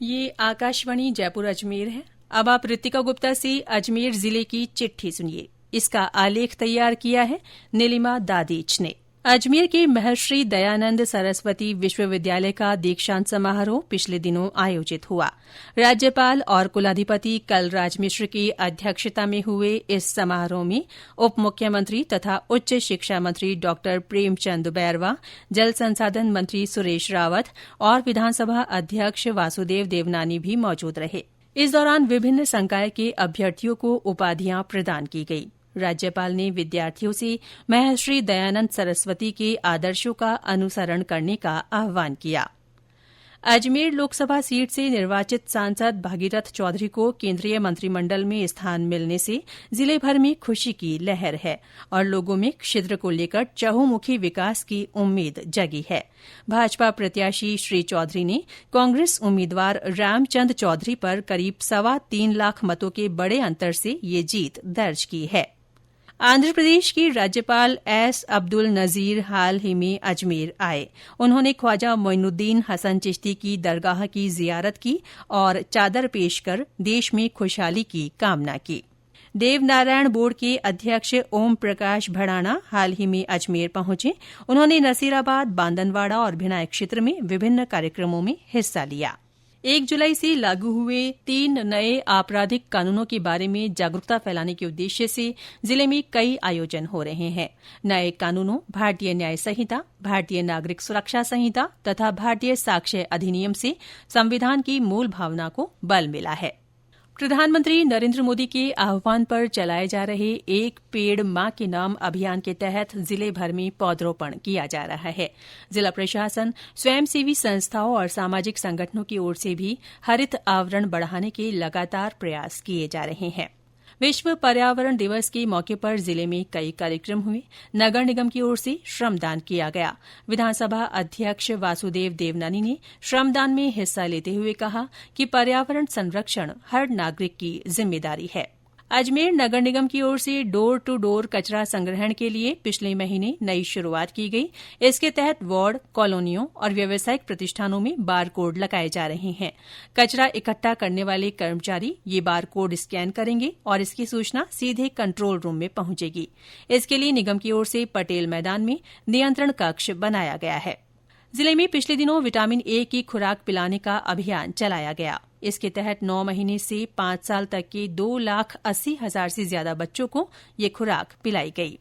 ये आकाशवाणी जयपुर अजमेर है। अब आप ऋतिका गुप्ता से अजमेर जिले की चिट्ठी सुनिए। इसका आलेख तैयार किया है नीलिमा दादीच ने। अजमेर के महर्षि दयानंद सरस्वती विश्वविद्यालय का दीक्षांत समारोह पिछले दिनों आयोजित हुआ। राज्यपाल और कुलाधिपति कलराज मिश्र की अध्यक्षता में हुए इस समारोह में उप मुख्यमंत्री तथा उच्च शिक्षा मंत्री डॉ प्रेमचंद बैरवा, जल संसाधन मंत्री सुरेश रावत और विधानसभा अध्यक्ष वासुदेव देवनानी भी मौजूद रहे। इस दौरान विभिन्न संकाय के अभ्यर्थियों को उपाधियां प्रदान की गई। राज्यपाल ने विद्यार्थियों से महर्षि दयानंद सरस्वती के आदर्शों का अनुसरण करने का आह्वान किया। अजमेर लोकसभा सीट से निर्वाचित सांसद भागीरथ चौधरी को केंद्रीय मंत्रिमंडल में स्थान मिलने से जिले भर में खुशी की लहर है और लोगों में क्षेत्र को लेकर चहुमुखी विकास की उम्मीद जगी है। भाजपा प्रत्याशी श्री चौधरी ने कांग्रेस उम्मीदवार रामचंद चौधरी पर करीब 3.25 लाख मतों के बड़े अंतर से ये जीत दर्ज की है। आंध्र प्रदेश के राज्यपाल एस अब्दुल नजीर हाल ही में अजमेर आए। उन्होंने ख्वाजा मोइनुद्दीन हसन चिश्ती की दरगाह की जियारत की और चादर पेश कर देश में खुशहाली की कामना की। देवनारायण बोर्ड के अध्यक्ष ओम प्रकाश भड़ाना हाल ही में अजमेर पहुंचे। उन्होंने नसीराबाद, बांदनवाड़ा और भिनाई क्षेत्र में विभिन्न कार्यक्रमों में हिस्सा लिया। 1 जुलाई से लागू हुए 3 नए आपराधिक कानूनों के बारे में जागरूकता फैलाने के उद्देश्य से जिले में कई आयोजन हो रहे हैं। नए कानूनों भारतीय न्याय संहिता, भारतीय नागरिक सुरक्षा संहिता तथा भारतीय साक्ष्य अधिनियम से संविधान की मूल भावना को बल मिला है। प्रधानमंत्री नरेंद्र मोदी के आह्वान पर चलाए जा रहे एक पेड़ मां के नाम अभियान के तहत जिले भर में पौधरोपण किया जा रहा है। जिला प्रशासन, स्वयंसेवी संस्थाओं और सामाजिक संगठनों की ओर से भी हरित आवरण बढ़ाने के लगातार प्रयास किए जा रहे हैं। विश्व पर्यावरण दिवस के मौके पर जिले में कई कार्यक्रम हुए। नगर निगम की ओर से श्रमदान किया गया। विधानसभा अध्यक्ष वासुदेव देवनानी ने श्रमदान में हिस्सा लेते हुए कहा कि पर्यावरण संरक्षण हर नागरिक की जिम्मेदारी है। अजमेर नगर निगम की ओर से डोर टू डोर कचरा संग्रहण के लिए पिछले महीने नई शुरूआत की गई। इसके तहत वार्ड, कॉलोनियों और व्यावसायिक प्रतिष्ठानों में बार कोड लगाए जा रहे हैं। कचरा इकट्ठा करने वाले कर्मचारी ये बार कोड स्कैन करेंगे और इसकी सूचना सीधे कंट्रोल रूम में पहुंचेगी। इसके लिए निगम की ओर से पटेल मैदान में नियंत्रण कक्ष बनाया गया है। जिले में पिछले दिनों विटामिन ए की खुराक पिलाने का अभियान चलाया गया। इसके तहत 9 महीने से 5 साल तक के 2,80,000 से ज्यादा बच्चों को ये खुराक पिलाई गई।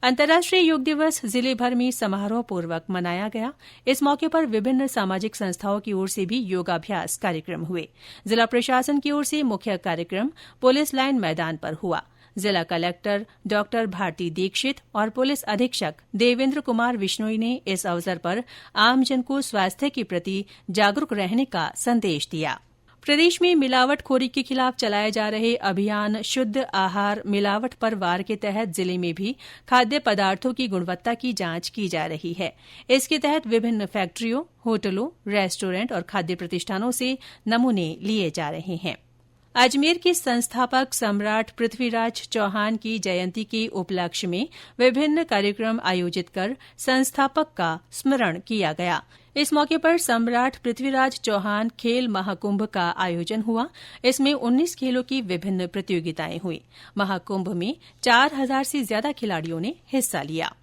अंतर्राष्ट्रीय योग दिवस जिले भर में समारोहपूर्वक मनाया गया। इस मौके पर विभिन्न सामाजिक संस्थाओं की ओर से भी योगाभ्यास कार्यक्रम हुए। जिला प्रशासन की ओर से मुख्य कार्यक्रम पुलिस लाइन मैदान पर हुआ। जिला कलेक्टर डॉ भारती दीक्षित और पुलिस अधीक्षक देवेंद्र कुमार विश्नोई ने इस अवसर पर आमजन को स्वास्थ्य के प्रति जागरूक रहने का संदेश दिया। प्रदेश में मिलावटखोरी के खिलाफ चलाए जा रहे अभियान शुद्ध आहार मिलावट पर वार के तहत जिले में भी खाद्य पदार्थों की गुणवत्ता की जांच की जा रही है। इसके तहत विभिन्न फैक्ट्रियों, होटलों, रेस्टोरेंट और खाद्य प्रतिष्ठानों से नमूने लिए जा रहे हैं। अजमेर के संस्थापक सम्राट पृथ्वीराज चौहान की जयंती के उपलक्ष्य में विभिन्न कार्यक्रम आयोजित कर संस्थापक का स्मरण किया गया। इस मौके पर सम्राट पृथ्वीराज चौहान खेल महाकुंभ का आयोजन हुआ। इसमें 19 खेलों की विभिन्न प्रतियोगिताएं हुई। महाकुंभ में 4,000 से ज्यादा खिलाड़ियों ने हिस्सा लिया।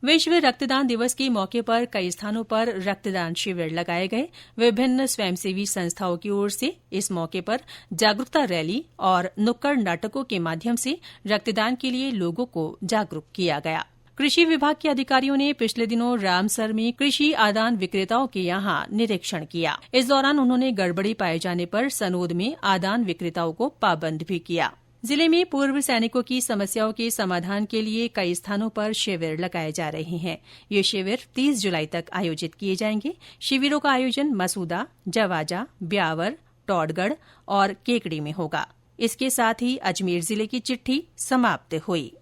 विश्व रक्तदान दिवस के मौके पर कई स्थानों पर रक्तदान शिविर लगाए गए। विभिन्न स्वयंसेवी संस्थाओं की ओर से इस मौके पर जागरूकता रैली और नुक्कड़ नाटकों के माध्यम से रक्तदान के लिए लोगों को जागरूक किया गया। कृषि विभाग के अधिकारियों ने पिछले दिनों रामसर में कृषि आदान विक्रेताओं के यहां निरीक्षण किया। इस दौरान उन्होंने गड़बड़ी पाए जाने पर सनोद में आदान विक्रेताओं को पाबंद भी किया। जिले में पूर्व सैनिकों की समस्याओं के समाधान के लिए कई स्थानों पर शिविर लगाए जा रहे हैं। ये शिविर 30 जुलाई तक आयोजित किए जाएंगे। शिविरों का आयोजन मसूदा, जवाजा, ब्यावर, टौडगढ़ और केकड़ी में होगा। इसके साथ ही अजमेर जिले की चिट्ठी समाप्त हुई।